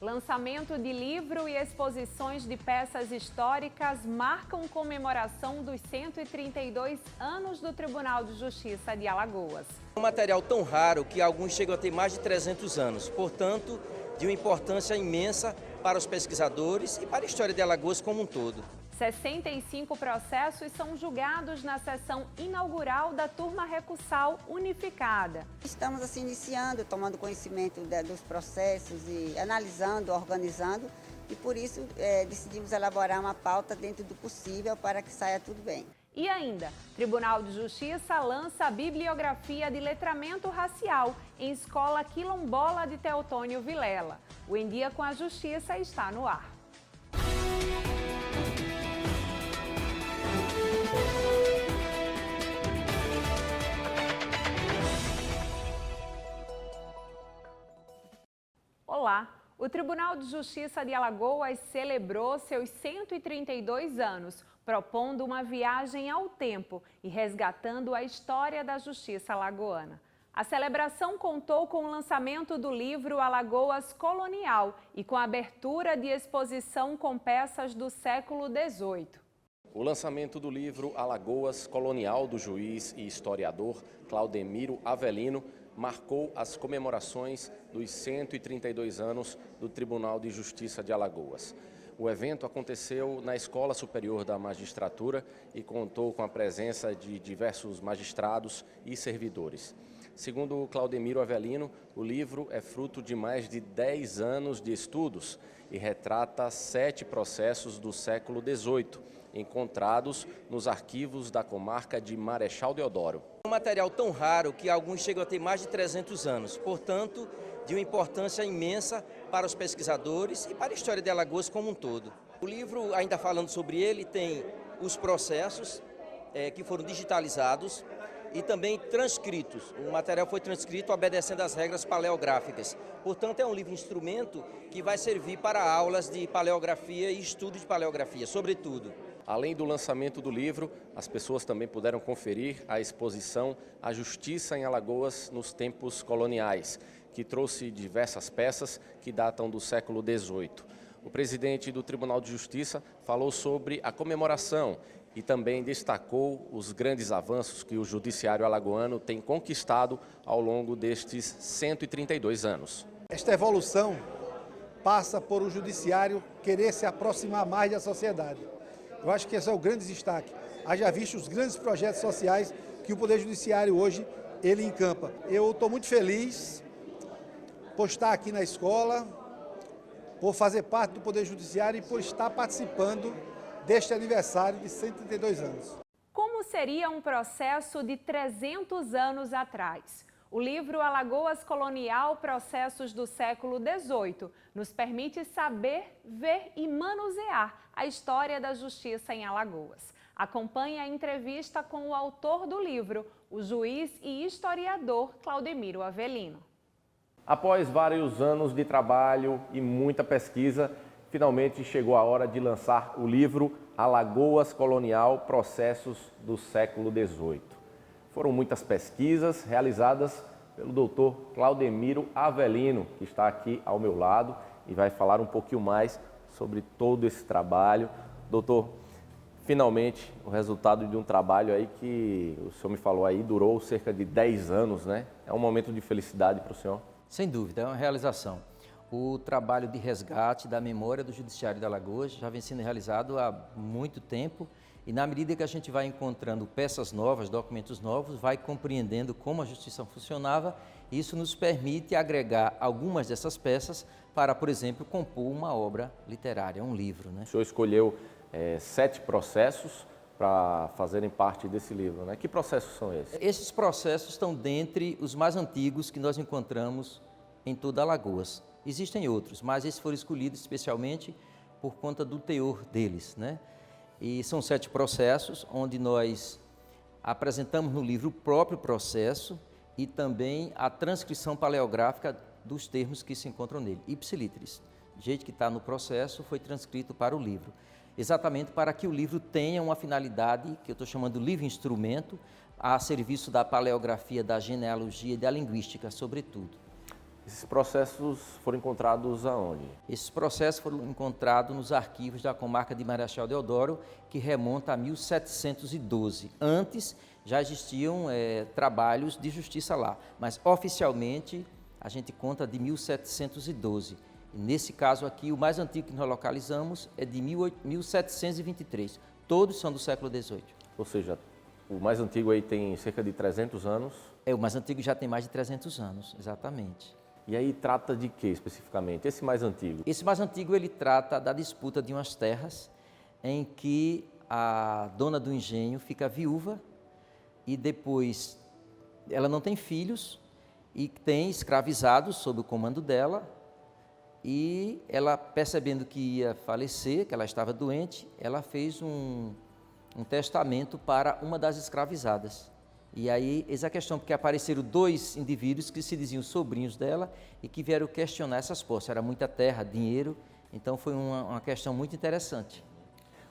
Lançamento de livro e exposições de peças históricas marcam comemoração dos 132 anos do Tribunal de Justiça de Alagoas. Um material tão raro que alguns chegam a ter mais de 300 anos, portanto, de uma importância imensa para os pesquisadores e para a história de Alagoas como um todo. 65 processos são julgados na sessão inaugural da turma recursal unificada. Estamos assim iniciando, tomando conhecimento dos processos e analisando, organizando, e por isso decidimos elaborar uma pauta dentro do possível para que saia tudo bem. E ainda, Tribunal de Justiça lança a bibliografia de letramento racial em Escola Quilombola de Teotônio Vilela. O Em Dia com a Justiça está no ar. Olá! O Tribunal de Justiça de Alagoas celebrou seus 132 anos, propondo uma viagem ao tempo e resgatando a história da justiça alagoana. A celebração contou com o lançamento do livro Alagoas Colonial e com a abertura de exposição com peças do século XVIII. O lançamento do livro Alagoas Colonial do juiz e historiador Claudemiro Avelino marcou as comemorações dos 132 anos do Tribunal de Justiça de Alagoas. O evento aconteceu na Escola Superior da Magistratura e contou com a presença de diversos magistrados e servidores. Segundo Claudemiro Avelino, o livro é fruto de mais de 10 anos de estudos e retrata 7 processos do século XVIII, encontrados nos arquivos da comarca de Marechal Deodoro. Um material tão raro que alguns chegam a ter mais de 300 anos, portanto, de uma importância imensa para os pesquisadores e para a história de Alagoas como um todo. O livro, ainda falando sobre ele, tem os processos que foram digitalizados e também transcritos. O material foi transcrito obedecendo às regras paleográficas. Portanto, é um livro-instrumento que vai servir para aulas de paleografia e estudo de paleografia, sobretudo. Além do lançamento do livro, as pessoas também puderam conferir a exposição A Justiça em Alagoas nos Tempos Coloniais, que trouxe diversas peças que datam do século XVIII. O presidente do Tribunal de Justiça falou sobre a comemoração e também destacou os grandes avanços que o judiciário alagoano tem conquistado ao longo destes 132 anos. Esta evolução passa por o judiciário querer se aproximar mais da sociedade. Eu acho que esse é o grande destaque. Haja visto os grandes projetos sociais que o Poder Judiciário hoje ele encampa. Eu estou muito feliz por estar aqui na escola, por fazer parte do Poder Judiciário e por estar participando deste aniversário de 132 anos. Como seria um processo de 300 anos atrás? O livro Alagoas Colonial, Processos do século XVIII, nos permite saber, ver e manusear a história da justiça em Alagoas. Acompanhe a entrevista com o autor do livro, o juiz e historiador Claudemiro Avelino. Após vários anos de trabalho e muita pesquisa, finalmente chegou a hora de lançar o livro Alagoas Colonial, Processos do século XVIII. Foram muitas pesquisas realizadas pelo doutor Claudemiro Avelino, que está aqui ao meu lado e vai falar um pouquinho mais sobre todo esse trabalho. Doutor, finalmente o resultado de um trabalho aí que o senhor me falou aí durou cerca de 10 anos, né? É um momento de felicidade para o senhor? Sem dúvida, é uma realização. O trabalho de resgate da memória do Judiciário de Alagoas já vem sendo realizado há muito tempo e na medida que a gente vai encontrando peças novas, documentos novos, vai compreendendo como a justiça funcionava, isso nos permite agregar algumas dessas peças para, por exemplo, compor uma obra literária, um livro, né? O senhor escolheu 7 processos para fazerem parte desse livro, né? Que processos são esses? Esses processos estão dentre os mais antigos que nós encontramos em toda Alagoas. Existem outros, mas esses foram escolhidos especialmente por conta do teor deles, né? E são 7 processos, onde nós apresentamos no livro o próprio processo e também a transcrição paleográfica dos termos que se encontram nele, ipsiliteris. Do jeito que está no processo, foi transcrito para o livro. Exatamente para que o livro tenha uma finalidade, que eu estou chamando de livro-instrumento, a serviço da paleografia, da genealogia e da linguística, sobretudo. Esses processos foram encontrados aonde? Esses processos foram encontrados nos arquivos da comarca de Marechal Deodoro, que remonta a 1712. Antes já existiam trabalhos de justiça lá, mas oficialmente a gente conta de 1712. E nesse caso aqui, o mais antigo que nós localizamos é de 1723. Todos são do século XVIII. Ou seja, o mais antigo aí tem cerca de 300 anos. O mais antigo já tem mais de 300 anos, exatamente. E aí trata de quê especificamente, esse mais antigo? Esse mais antigo ele trata da disputa de umas terras em que a dona do engenho fica viúva e depois ela não tem filhos e tem escravizados sob o comando dela, e ela, percebendo que ia falecer, que ela estava doente, ela fez um testamento para uma das escravizadas. E aí, eis a questão, porque apareceram dois indivíduos que se diziam sobrinhos dela e que vieram questionar essas posses. Era muita terra, dinheiro, então foi uma questão muito interessante.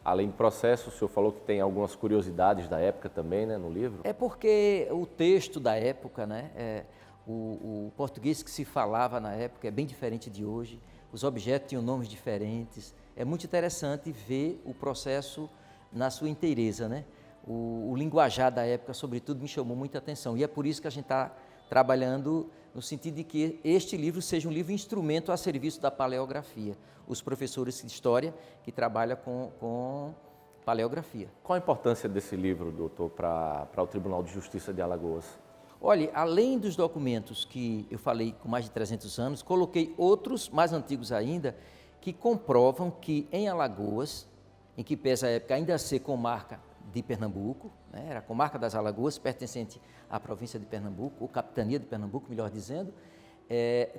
Além do processo, o senhor falou que tem algumas curiosidades da época também, né, no livro? É porque o texto da época, né, o português que se falava na época é bem diferente de hoje, os objetos tinham nomes diferentes. É muito interessante ver o processo na sua inteireza, né? O linguajar da época, sobretudo, me chamou muita atenção. E é por isso que a gente está trabalhando no sentido de que este livro seja um livro instrumento a serviço da paleografia. Os professores de história que trabalham com paleografia. Qual a importância desse livro, doutor, para o Tribunal de Justiça de Alagoas? Olha, além dos documentos que eu falei com mais de 300 anos, coloquei outros, mais antigos ainda, que comprovam que em Alagoas, em que pesa a época ainda ser comarca de Pernambuco, né, era a comarca das Alagoas, pertencente à província de Pernambuco, ou capitania de Pernambuco, melhor dizendo,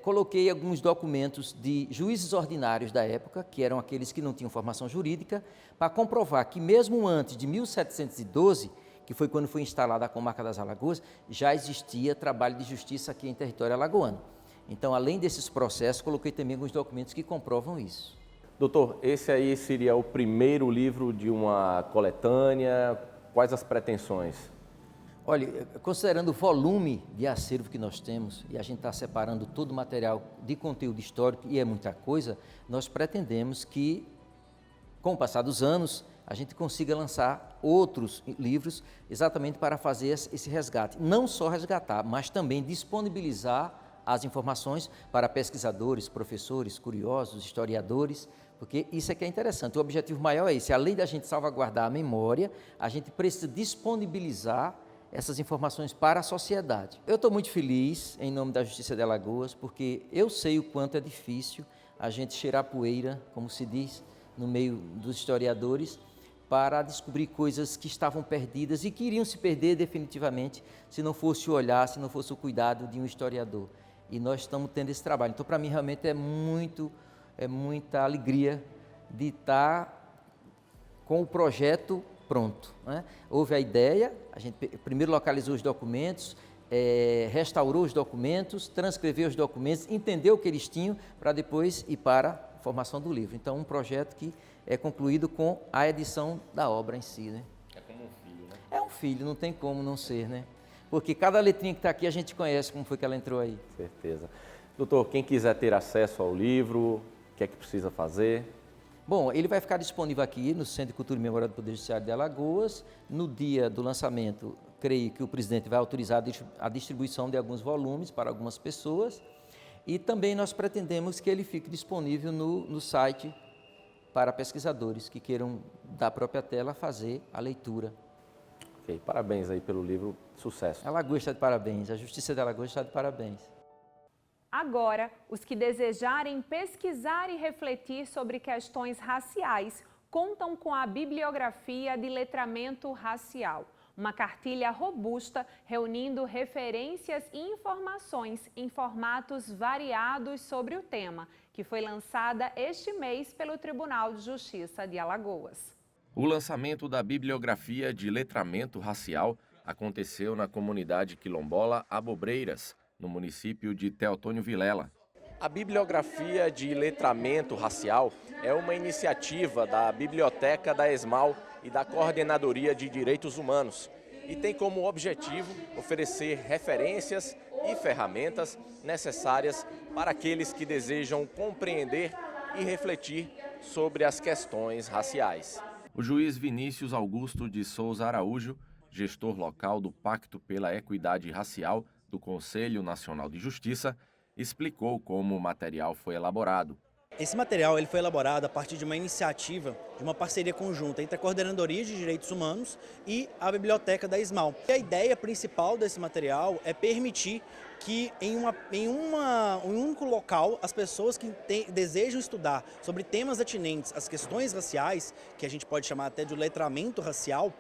coloquei alguns documentos de juízes ordinários da época, que eram aqueles que não tinham formação jurídica, para comprovar que mesmo antes de 1712, que foi quando foi instalada a comarca das Alagoas, já existia trabalho de justiça aqui em território alagoano. Então, além desses processos, coloquei também alguns documentos que comprovam isso. Doutor, esse aí seria o primeiro livro de uma coletânea? Quais as pretensões? Olha, considerando o volume de acervo que nós temos, e a gente está separando todo o material de conteúdo histórico, e é muita coisa, nós pretendemos que, com o passar dos anos, a gente consiga lançar outros livros exatamente para fazer esse resgate. Não só resgatar, mas também disponibilizar as informações para pesquisadores, professores, curiosos, historiadores, porque isso é que é interessante. O objetivo maior é esse. Além da gente salvaguardar a memória, a gente precisa disponibilizar essas informações para a sociedade. Eu estou muito feliz, em nome da Justiça de Alagoas, porque eu sei o quanto é difícil a gente cheirar poeira, como se diz, no meio dos historiadores, para descobrir coisas que estavam perdidas e que iriam se perder definitivamente se não fosse o olhar, se não fosse o cuidado de um historiador. E nós estamos tendo esse trabalho. Então, para mim, realmente é muita alegria de estar com o projeto pronto, né? Houve a ideia, a gente primeiro localizou os documentos, restaurou os documentos, transcreveu os documentos, entendeu o que eles tinham para depois ir para a formação do livro. Então, um projeto que é concluído com a edição da obra em si, né? É como um filho, né? É um filho, não tem como não ser, né? Porque cada letrinha que está aqui a gente conhece como foi que ela entrou aí. Certeza. Doutor, quem quiser ter acesso ao livro, o que é que precisa fazer? Bom, ele vai ficar disponível aqui no Centro de Cultura e Memória do Poder Judiciário de Alagoas. No dia do lançamento, creio que o presidente vai autorizar a distribuição de alguns volumes para algumas pessoas. E também nós pretendemos que ele fique disponível no site para pesquisadores que queiram, da própria tela, fazer a leitura. Ok, parabéns aí pelo livro, sucesso. Alagoas está de parabéns, a Justiça de Alagoas está de parabéns. Agora, os que desejarem pesquisar e refletir sobre questões raciais contam com a Bibliografia de Letramento Racial, uma cartilha robusta reunindo referências e informações em formatos variados sobre o tema, que foi lançada este mês pelo Tribunal de Justiça de Alagoas. O lançamento da Bibliografia de Letramento Racial aconteceu na comunidade quilombola Abobreiras, no município de Teotônio Vilela. A Bibliografia de Letramento Racial é uma iniciativa da Biblioteca da ESMAL e da Coordenadoria de Direitos Humanos e tem como objetivo oferecer referências e ferramentas necessárias para aqueles que desejam compreender e refletir sobre as questões raciais. O juiz Vinícius Augusto de Souza Araújo, gestor local do Pacto pela Equidade Racial do Conselho Nacional de Justiça, explicou como o material foi elaborado. Esse material ele foi elaborado a partir de uma iniciativa, de uma parceria conjunta entre a Coordenadoria de Direitos Humanos e a Biblioteca da ESMAL. E a ideia principal desse material é permitir que em um único local as pessoas que desejam estudar sobre temas atinentes às questões raciais, que a gente pode chamar até de letramento racial,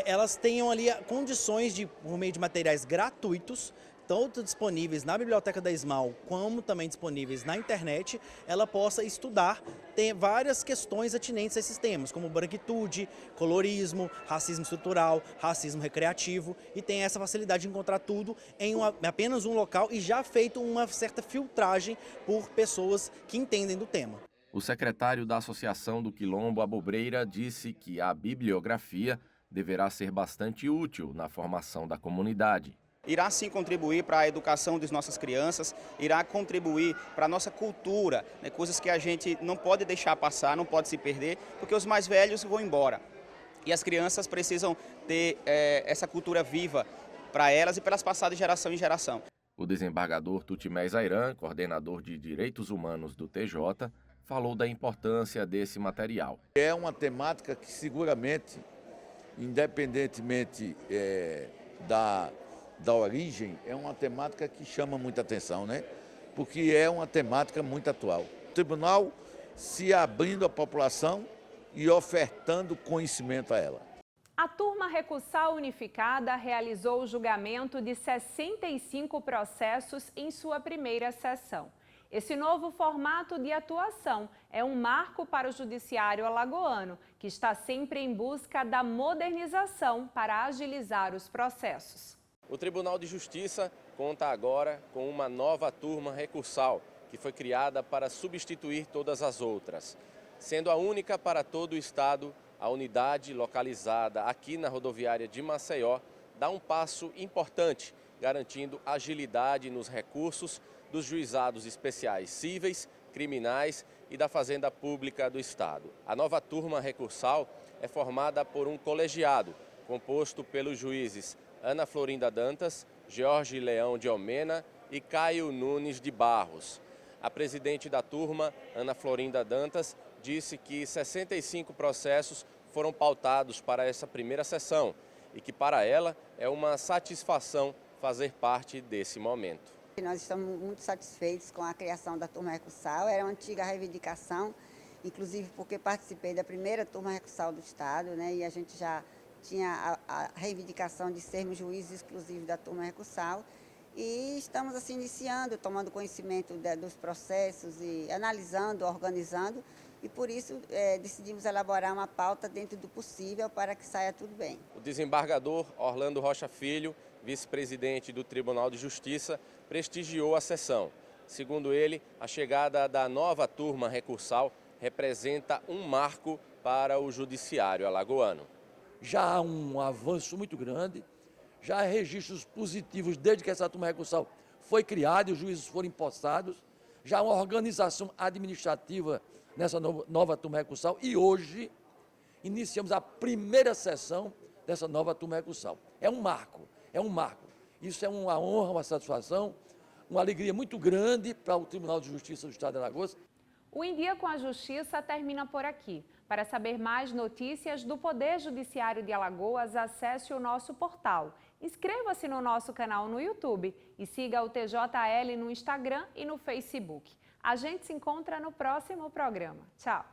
elas tenham ali condições de, por meio de materiais gratuitos, tanto disponíveis na Biblioteca da ESMAL, como também disponíveis na internet, ela possa estudar, tem várias questões atinentes a esses temas, como branquitude, colorismo, racismo estrutural, racismo recreativo, e tem essa facilidade de encontrar tudo em apenas um local e já feito uma certa filtragem por pessoas que entendem do tema. O secretário da Associação do Quilombo Abobreira disse que a bibliografia deverá ser bastante útil na formação da comunidade. Irá sim contribuir para a educação das nossas crianças, irá contribuir para a nossa cultura, né, coisas que a gente não pode deixar passar, não pode se perder, porque os mais velhos vão embora. E as crianças precisam ter essa cultura viva para elas e para elas passar de geração em geração. O desembargador Tutimés Airan, coordenador de Direitos Humanos do TJ, falou da importância desse material. É uma temática que seguramente, independentemente da origem, é uma temática que chama muita atenção, né? Porque é uma temática muito atual. O tribunal se abrindo à população e ofertando conhecimento a ela. A turma recursal unificada realizou o julgamento de 65 processos em sua primeira sessão. Esse novo formato de atuação é um marco para o judiciário alagoano, que está sempre em busca da modernização para agilizar os processos. O Tribunal de Justiça conta agora com uma nova turma recursal, que foi criada para substituir todas as outras. Sendo a única para todo o estado, a unidade localizada aqui na rodoviária de Maceió dá um passo importante, garantindo agilidade nos recursos dos juizados especiais cíveis, criminais e da Fazenda Pública do Estado. A nova turma recursal é formada por um colegiado, composto pelos juízes Ana Florinda Dantas, Jorge Leão de Almena e Caio Nunes de Barros. A presidente da turma, Ana Florinda Dantas, disse que 65 processos foram pautados para essa primeira sessão e que para ela é uma satisfação fazer parte desse momento. Nós estamos muito satisfeitos com a criação da turma recursal, era uma antiga reivindicação, inclusive porque participei da primeira turma recursal do Estado, né, e a gente já tinha a reivindicação de sermos juízes exclusivos da turma recursal e estamos assim iniciando, tomando conhecimento dos processos e analisando, organizando e por isso decidimos elaborar uma pauta dentro do possível para que saia tudo bem. O desembargador Orlando Rocha Filho, vice-presidente do Tribunal de Justiça, prestigiou a sessão. Segundo ele, a chegada da nova turma recursal representa um marco para o judiciário alagoano. Já há um avanço muito grande, já há registros positivos desde que essa turma recursal foi criada e os juízes foram empossados, já há uma organização administrativa nessa nova turma recursal e hoje iniciamos a primeira sessão dessa nova turma recursal. É um marco. Isso é uma honra, uma satisfação, uma alegria muito grande para o Tribunal de Justiça do Estado de Alagoas. O Em Dia com a Justiça termina por aqui. Para saber mais notícias do Poder Judiciário de Alagoas, acesse o nosso portal. Inscreva-se no nosso canal no YouTube e siga o TJL no Instagram e no Facebook. A gente se encontra no próximo programa. Tchau!